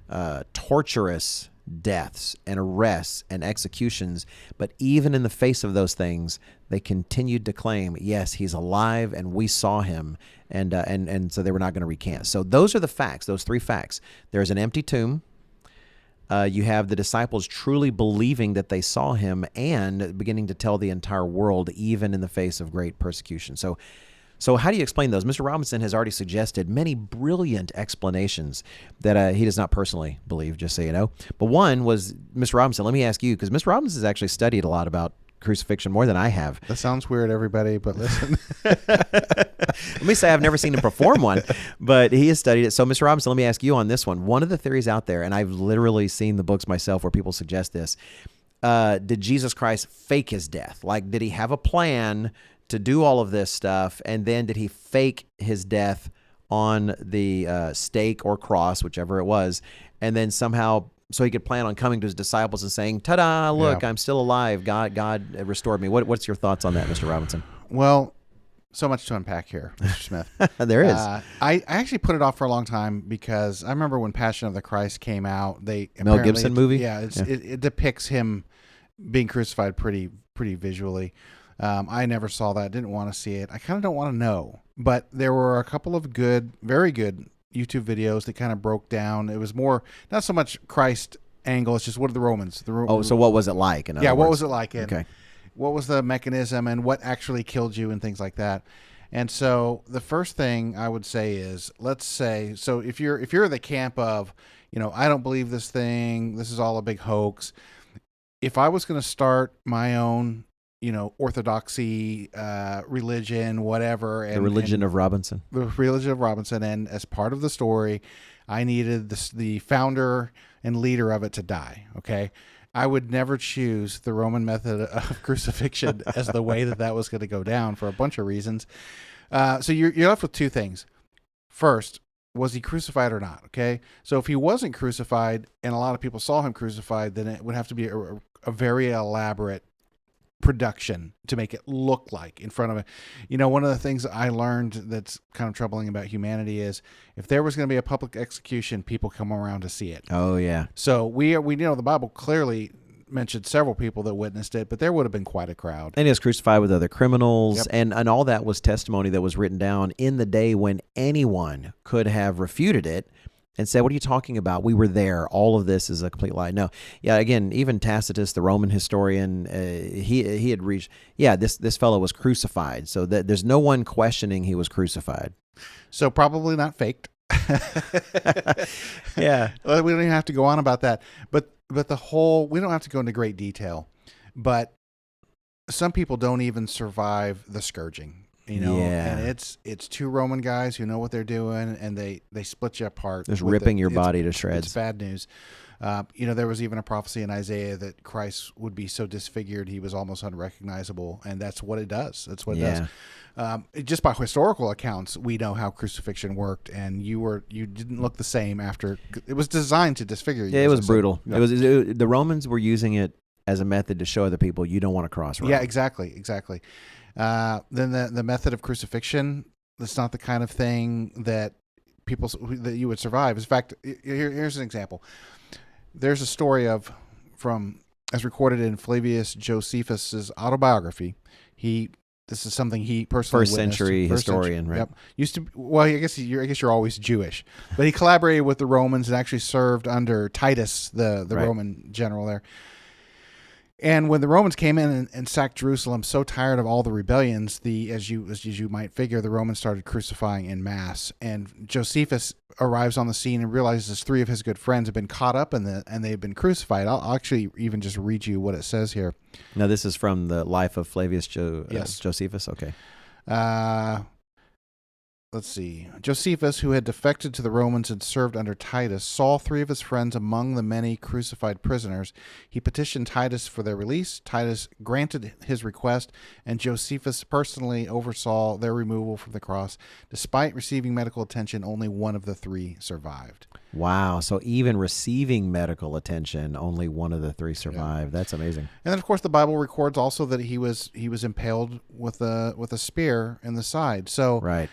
torturous deaths and arrests and executions, but even in the face of those things, they continued to claim, yes, he's alive and we saw him, and so they were not going to recant. So those are the facts, those three facts. There's an empty tomb. You have the disciples truly believing that they saw him and beginning to tell the entire world, even in the face of great persecution. So how do you explain those? Mr. Robinson has already suggested many brilliant explanations that he does not personally believe, just so you know. But one was, Mr. Robinson, let me ask you, because Mr. Robinson has actually studied a lot about crucifixion, more than I have. That sounds weird, everybody, but listen. Let me say I've never seen him perform one, but he has studied it. So, Mr. Robinson, let me ask you on this one. One of the theories out there, and I've literally seen the books myself where people suggest this, did Jesus Christ fake his death? Like, did he have a plan to do all of this stuff, and then did he fake his death on the stake or cross, whichever it was, and then somehow so he could plan on coming to his disciples and saying, "Ta-da! Look, I'm still alive. God restored me." What's your thoughts on that, Mr. Robinson? Well, so much to unpack here, Mr. Smith. There is. I actually put it off for a long time because I remember when Passion of the Christ came out. Mel Gibson movie. Yeah, it depicts him being crucified pretty visually. I never saw that. Didn't want to see it. I kind of don't want to know. But there were a couple of very good YouTube videos that kind of broke down. It was more not so much Christ angle. It's just what are the Romans? So what was it like? What was it like? Okay. What was the mechanism and what actually killed you and things like that. And so the first thing I would say is, let's say, so if you're in the camp of, I don't believe this thing, this is all a big hoax. If I was going to start my own, orthodoxy, religion, whatever. The religion of Robinson. The religion of Robinson. And as part of the story, I needed the founder and leader of it to die. Okay. I would never choose the Roman method of crucifixion as the way that was going to go down for a bunch of reasons. So you're left with two things. First, was he crucified or not? Okay. So if he wasn't crucified and a lot of people saw him crucified, then it would have to be a very elaborate production to make it look like in front of it. One of the things I learned that's kind of troubling about humanity is if there was going to be a public execution, people come around to see it. Oh yeah. So we know the Bible clearly mentioned several people that witnessed it, but there would have been quite a crowd. And he was crucified with other criminals. Yep. And all that was testimony that was written down in the day when anyone could have refuted it and said, "What are you talking about? We were there. All of this is a complete lie." No. Yeah, again, even Tacitus, the Roman historian, he had reached, this fellow was crucified. So that there's no one questioning he was crucified. So probably not faked. Yeah. We don't even have to go on about that. But we don't have to go into great detail. But some people don't even survive the scourging. And it's two Roman guys who know what they're doing, and they split you apart. Just ripping your body to shreds. It's bad news. There was even a prophecy in Isaiah that Christ would be so disfigured he was almost unrecognizable, and that's what it does. That's what it does. Just by historical accounts, we know how crucifixion worked, and you didn't look the same after. It was designed to disfigure you. Yeah, it was brutal. Yeah. The Romans were using it as a method to show other people you don't want to cross Rome. Yeah, exactly. Then the method of crucifixion, that's not the kind of thing that that you would survive. In fact, here's an example. There's a story as recorded in Flavius Josephus's autobiography. This is something he personally First century historian, right? Yep. Used to. Well, I guess you're always Jewish, but he collaborated with the Romans and actually served under Titus, the right. Roman general there. And when the Romans came in and sacked Jerusalem, so tired of all the rebellions, as you might figure, the Romans started crucifying en masse. And Josephus arrives on the scene and realizes 3 of his good friends have been caught up in and they've been crucified. I'll actually even just read you what it says here. Now, this is from the life of Flavius Josephus. Okay. Let's see. Josephus, who had defected to the Romans and served under Titus, saw 3 of his friends among the many crucified prisoners. He petitioned Titus for their release. Titus granted his request, and Josephus personally oversaw their removal from the cross. Despite receiving medical attention, only 1 of the 3 survived. Wow. So even receiving medical attention, only 1 of the 3 survived. Yeah. That's amazing. And then, of course, the Bible records also that he was impaled with a spear in the side. So right.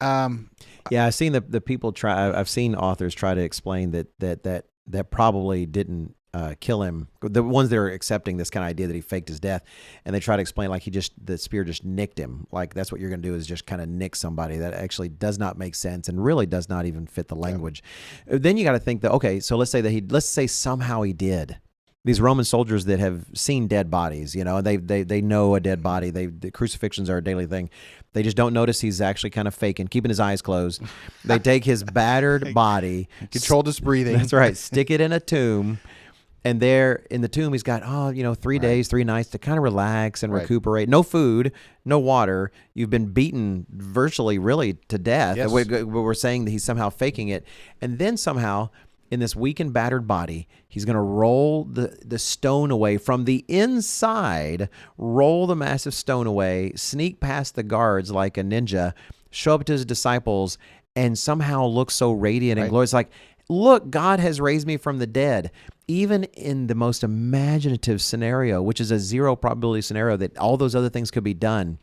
I've seen the people try. I've seen authors try to explain that probably didn't kill him. The ones that are accepting this kind of idea that he faked his death, and they try to explain like the spear just nicked him. Like that's what you're going to do is just kind of nick somebody. That actually does not make sense and really does not even fit the language. Yeah. Then you got to think that okay, so let's say somehow he did. These Roman soldiers that have seen dead bodies, they know a dead body. The crucifixions are a daily thing. They just don't notice he's actually kind of faking, keeping his eyes closed. They take his battered body, controlled his breathing. That's right. Stick it in a tomb, and there in the tomb he's got 3 days, 3 nights to kind of relax and recuperate. No food, no water. You've been beaten virtually, really to death. Yes. We're saying that he's somehow faking it, and then somehow, in this weak and battered body, he's going to roll the stone away from the inside, roll the massive stone away, sneak past the guards like a ninja, show up to his disciples, and somehow look so radiant and glorious. Like, Look, God has raised me from the dead. Even in the most imaginative scenario, which is a zero probability scenario that all those other things could be done,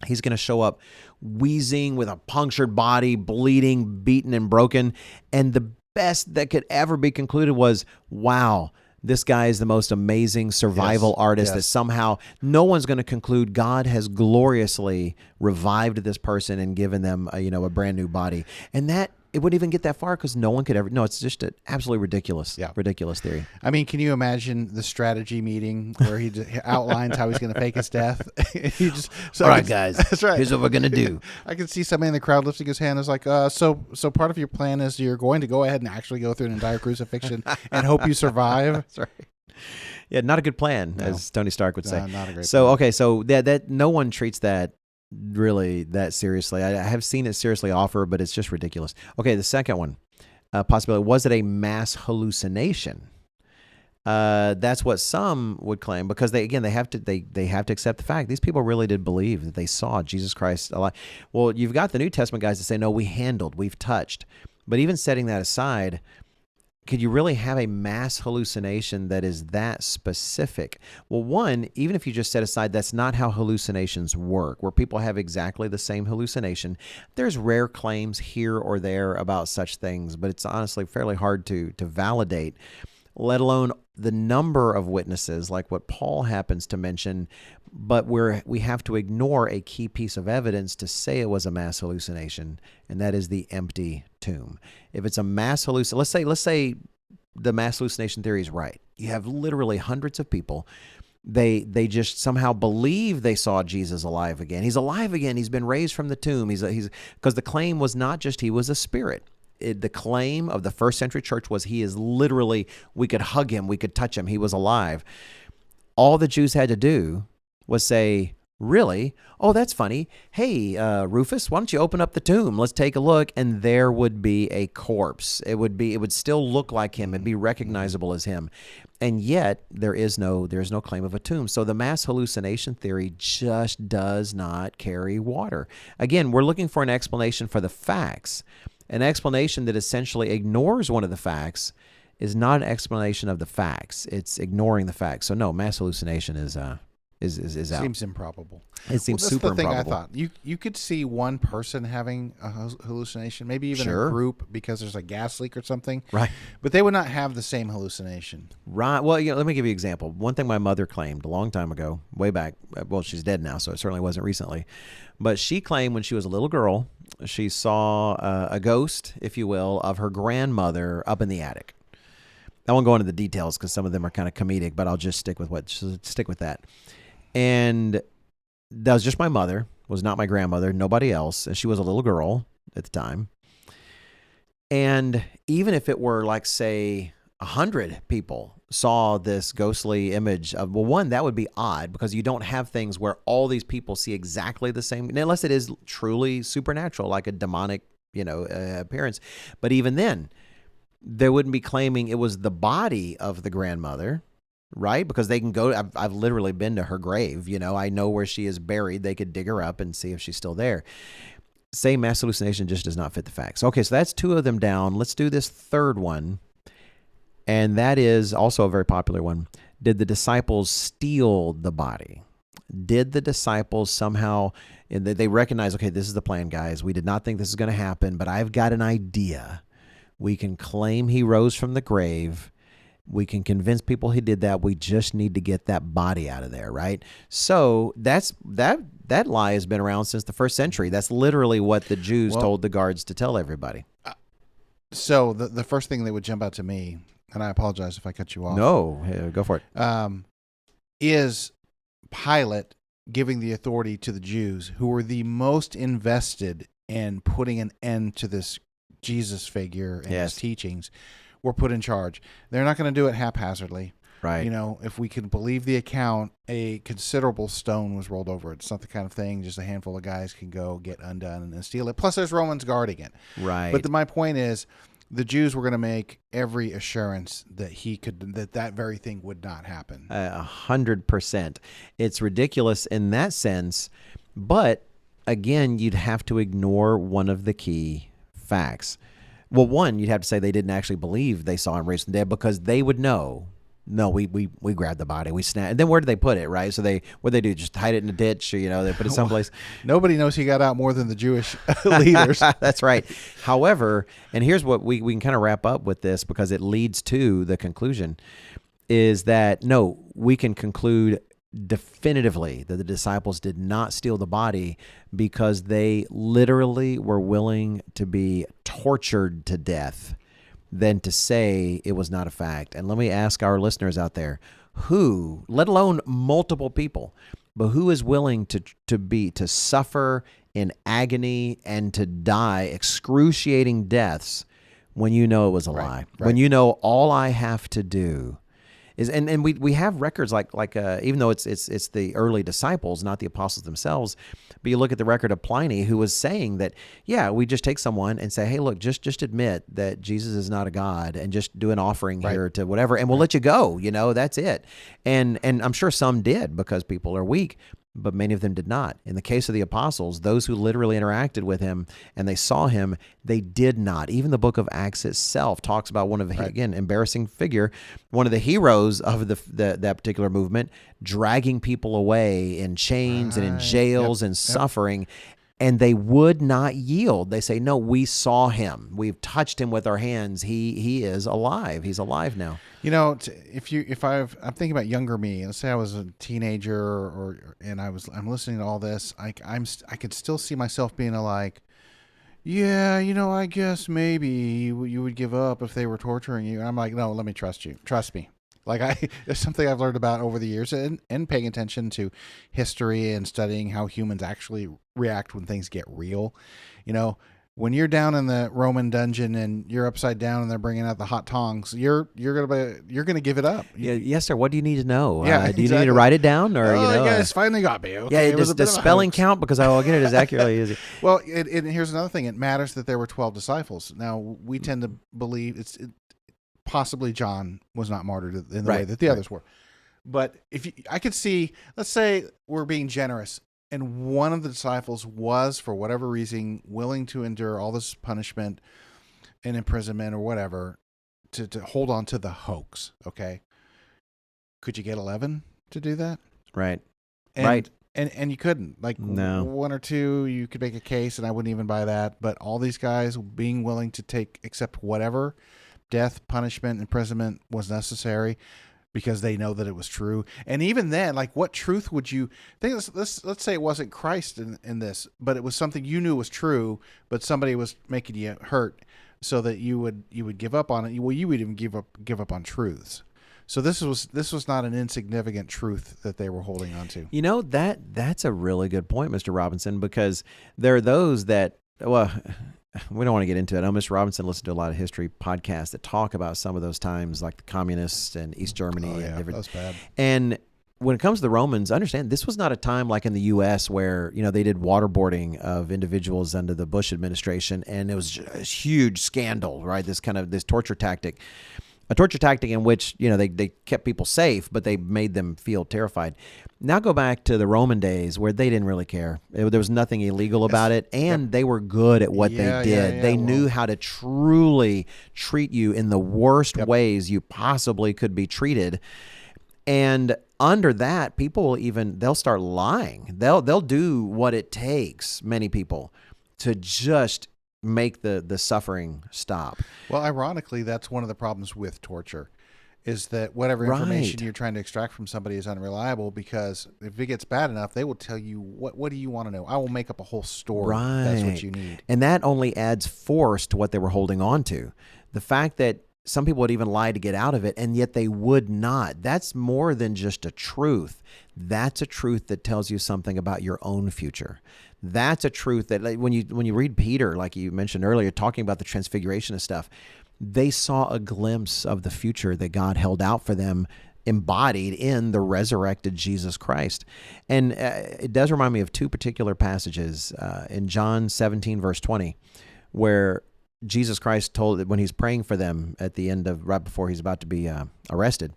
he's going to show up wheezing with a punctured body, bleeding, beaten, and broken. And the best that could ever be concluded was, wow, this guy is the most amazing survival artist that somehow no one's going to conclude God has gloriously revived this person and given them a brand new body. And that it wouldn't even get that far because no one could ever. No, it's just an absolutely ridiculous theory. I mean, can you imagine the strategy meeting where he outlines how he's going to fake his death? All right, guys. That's right. Here's what we're going to do. I can see somebody in the crowd lifting his hand. Is like, so part of your plan is you're going to go ahead and actually go through an entire crucifixion and hope you survive. That's right. Yeah, not a good plan, as Tony Stark would say. Not a great plan. Okay, so that no one treats that really that seriously. I have seen it seriously offered, but it's just ridiculous. Okay, the second one, possibility, was it a mass hallucination? That's what some would claim because they have to accept the fact these people really did believe that they saw Jesus Christ alive. Well, you've got the New Testament guys that say, no, we've touched. But even setting that aside, could you really have a mass hallucination that is that specific? Well, one, even if you just set aside, that's not how hallucinations work, where people have exactly the same hallucination. There's rare claims here or there about such things, but it's honestly fairly hard to validate, let alone the number of witnesses, like what Paul happens to mention, but we have to ignore a key piece of evidence to say it was a mass hallucination, and that is the empty tomb. If it's a mass hallucination, let's say the mass hallucination theory is right. You have literally hundreds of people. They just somehow believe they saw Jesus alive again. He's alive again. He's been raised from the tomb. He's because the claim was not just he was a spirit. The claim of the first century church was he is literally, we could hug him, we could touch him, he was alive. All the Jews had to do was say, really? Oh, that's funny. Hey, Rufus, why don't you open up the tomb? Let's take a look. And there would be a corpse. It would still look like him. It'd be recognizable as him. And yet there's no claim of a tomb. So the mass hallucination theory just does not carry water. Again, we're looking for an explanation for the facts. An explanation that essentially ignores one of the facts is not an explanation of the facts. It's ignoring the facts. So no, mass hallucination is out. Seems improbable. It seems super improbable. That's the thing I thought. You could see one person having a hallucination, maybe even a group because there's a gas leak or something. Right. But they would not have the same hallucination. Right. Well, let me give you an example. One thing my mother claimed a long time ago, way back, well, she's dead now, so it certainly wasn't recently, but she claimed when she was a little girl, she saw a ghost, if you will, of her grandmother up in the attic. I won't go into the details because some of them are kind of comedic, but I'll just stick with that. And that was just my mother, was not my grandmother, nobody else. And she was a little girl at the time. And even if it were like, say, 100 people saw this ghostly image of, well, one, that would be odd because you don't have things where all these people see exactly the same, unless it is truly supernatural, like a demonic, appearance. But even then, they wouldn't be claiming it was the body of the grandmother, right? Because they can go, I've literally been to her grave, I know where she is buried. They could dig her up and see if she's still there. Say mass hallucination just does not fit the facts. Okay, so that's two of them down. Let's do this third one. And that is also a very popular one. Did the disciples steal the body? Did the disciples somehow, and they recognize, okay, this is the plan, guys. We did not think this is going to happen, but I've got an idea. We can claim he rose from the grave. We can convince people he did that. We just need to get that body out of there, right? So that lie has been around since the first century. That's literally what the Jews told the guards to tell everybody. So the first thing that would jump out to me, and I apologize if I cut you off. No, go for it. Is Pilate giving the authority to the Jews who were the most invested in putting an end to this Jesus figure and his teachings, were put in charge. They're not going to do it haphazardly. Right. If we can believe the account, a considerable stone was rolled over it. It's not the kind of thing just a handful of guys can go get undone and steal it. Plus, there's Romans guarding it. Right. But my point is, the Jews were going to make every assurance that that very thing would not happen. 100%. It's ridiculous in that sense, but again, you'd have to ignore one of the key facts. Well, one, you'd have to say they didn't actually believe they saw him raised from the dead, because they would know. No, we grabbed the body, we snapped. And then where did they put it, right? So what they do? Just hide it in a ditch, or they put it someplace. Nobody knows he got out more than the Jewish leaders. That's right. However, and here's what we can kind of wrap up with this, because it leads to the conclusion, is that no, we can conclude definitively that the disciples did not steal the body, because they literally were willing to be tortured to death than to say it was not a fact. And let me ask our listeners out there, who, let alone multiple people, but who is willing to suffer in agony and to die excruciating deaths when you know it was a lie, right. When you know all I have to do is, and we have records like even though it's the early disciples, not the apostles themselves, but you look at the record of Pliny, who was saying that, yeah, we just take someone and say, hey, look, just admit that Jesus is not a God, and just do an offering here to whatever, and we'll let you go. That's it. And I'm sure some did, because people are weak, but many of them did not. In the case of the apostles, those who literally interacted with him and they saw him, they did not. Even the book of Acts itself talks about one of the, again, embarrassing figure, one of the heroes of that particular movement, dragging people away in chains and in jails and suffering. And they would not yield. They say, no, we saw him. We've touched him with our hands. He is alive. He's alive now. I'm thinking about younger me. Let's say I was a teenager, and I'm listening to all this. I could still see myself being like, yeah, I guess maybe you would give up if they were torturing you. And I'm like, no, let me trust you. Trust me. Like it's something I've learned about over the years, and paying attention to history and studying how humans actually react when things get real. When you're down in the Roman dungeon and you're upside down and they're bringing out the hot tongs, you're gonna give it up. Yes, sir. What do you need to know? Yeah, do you need to write it down, or you guys finally got me? Okay, yeah, does spelling count? Because I will get it as accurately as. Well, here's another thing. It matters that there were 12 disciples. Now we tend to believe possibly John was not martyred in the way that the others were. But I could see, let's say we're being generous, and one of the disciples was, for whatever reason, willing to endure all this punishment and imprisonment or whatever to hold on to the hoax. Okay. Could you get 11 to do that? Right. And you couldn't. Like, no. One or two, you could make a case, and I wouldn't even buy that. But all these guys being willing to accept whatever death, punishment, imprisonment was necessary, because they know that it was true. And even then, like, what truth would you think? Let's say it wasn't Christ in this, but it was something you knew was true, but somebody was making you hurt, so that you would give up on it. Well, you would even give up on truths. So this was not an insignificant truth that they were holding on to. That's a really good point, Mr. Robinson, because there are those that, well, we don't want to get into it. I know Mr. Robinson listened to a lot of history podcasts that talk about some of those times, like the communists and East Germany. Oh, yeah, and that was bad. And when it comes to the Romans, understand this was not a time like in the U.S. where they did waterboarding of individuals under the Bush administration, and it was a huge scandal, right? This torture tactic. A torture tactic in which, they kept people safe, but they made them feel terrified. Now go back to the Roman days where they didn't really care. There was nothing illegal about it, and they were good at what they did. They knew how to truly treat you in the worst ways you possibly could be treated. And under that, people they'll start lying. They'll do what it takes, many people, to just make the suffering stop. Well, ironically, that's one of the problems with torture, is that whatever information you're trying to extract from somebody is unreliable, because if it gets bad enough, they will tell you, what do you want to know? I will make up a whole story. Right. That's what you need. And that only adds force to what they were holding on to. The fact that some people would even lie to get out of it, and yet they would not. That's more than just a truth. That's a truth that tells you something about your own future. That's a truth that, like, when you read Peter, like you mentioned earlier, talking about the transfiguration and stuff, they saw a glimpse of the future that God held out for them, embodied in the resurrected Jesus Christ. And it does remind me of two particular passages in John 17, verse 20, where Jesus Christ told that when he's praying for them at the end of, right before he's about to be arrested,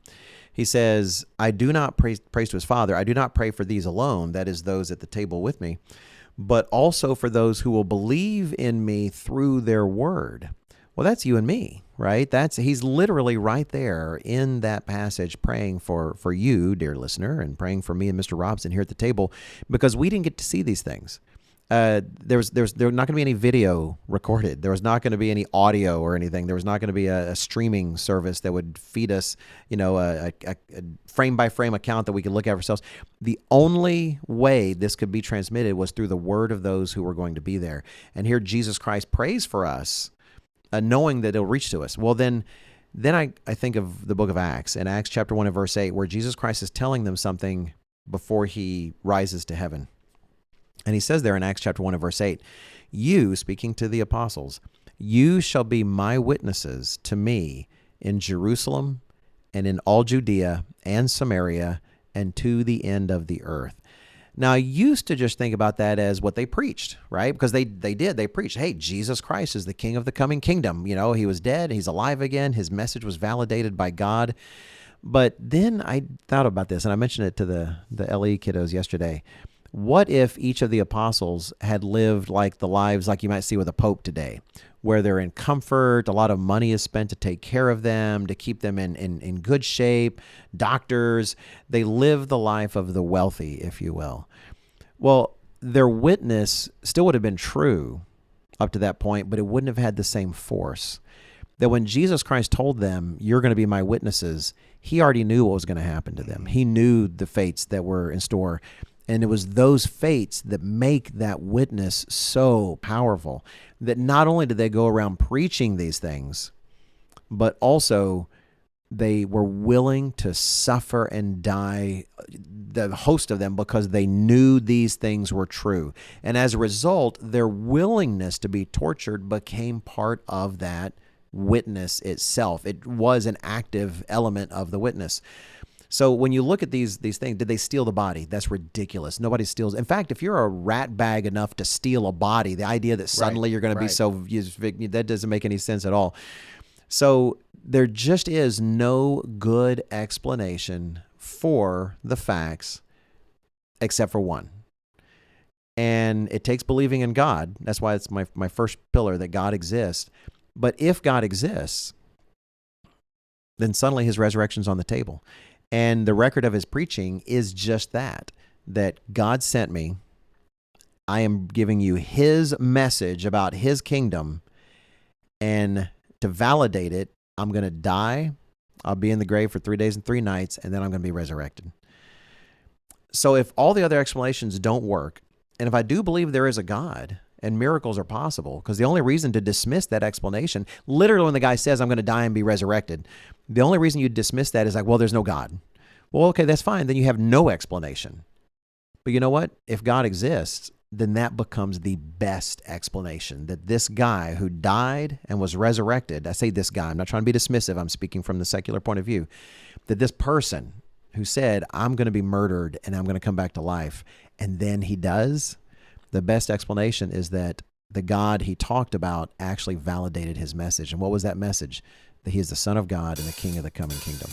he says, I do not praise to his Father. I do not pray for these alone, that is, those at the table with me, but also for those who will believe in me through their word. Well, that's you and me, right? He's literally right there in that passage praying for you, dear listener, and praying for me and Mr. Robson here at the table, because we didn't get to see these things. There was not going to be any video recorded. There was not going to be any audio or anything. There was not going to be a streaming service that would feed us, a frame by frame account that we could look at ourselves. The only way this could be transmitted was through the word of those who were going to be there. And here Jesus Christ prays for us, knowing that it'll reach to us. Well, then I think of the book of Acts, in Acts chapter 1 and verse 8, where Jesus Christ is telling them something before he rises to heaven. And he says there in Acts chapter 1 and verse 8, you, speaking to the apostles, you shall be my witnesses to me in Jerusalem and in all Judea and Samaria and to the end of the earth. Now, I used to just think about that as what they preached, right? Because they preached, hey, Jesus Christ is the king of the coming kingdom. He was dead, he's alive again, his message was validated by God. But then I thought about this, and I mentioned it to the LE kiddos yesterday. What if each of the apostles had lived like the lives like you might see with a pope today, where they're in comfort, a lot of money is spent to take care of them, to keep them in good shape, doctors, they live the life of the wealthy, if you will. Well, their witness still would have been true up to that point, but it wouldn't have had the same force. That when Jesus Christ told them, you're going to be my witnesses, he already knew what was going to happen to them. He knew the fates that were in store. And it was those fates that make that witness so powerful, that not only did they go around preaching these things, but also they were willing to suffer and die, the host of them, because they knew these things were true. And as a result, their willingness to be tortured became part of that witness itself. It was an active element of the witness. So when you look at these things, did they steal the body? That's ridiculous. Nobody steals. In fact, if you're a rat bag enough to steal a body, the idea that suddenly you're going to be that doesn't make any sense at all. So there just is no good explanation for the facts except for one. And it takes believing in God. That's why it's my first pillar, that God exists. But if God exists, then suddenly his resurrection's on the table. And the record of his preaching is just that God sent me. I am giving you his message about his kingdom. And to validate it, I'm going to die. I'll be in the grave for 3 days and 3 nights, and then I'm going to be resurrected. So if all the other explanations don't work, and if I do believe there is a God and miracles are possible, because the only reason to dismiss that explanation, literally when the guy says, I'm going to die and be resurrected, the only reason you dismiss that is like, well, there's no God. Well, okay, that's fine. Then you have no explanation. But you know what? If God exists, then that becomes the best explanation, that this guy who died and was resurrected, I say this guy, I'm not trying to be dismissive, I'm speaking from the secular point of view, that this person who said, I'm going to be murdered and I'm going to come back to life, and then he does, the best explanation is that the God he talked about actually validated his message. And what was that message? That he is the Son of God and the King of the coming kingdom.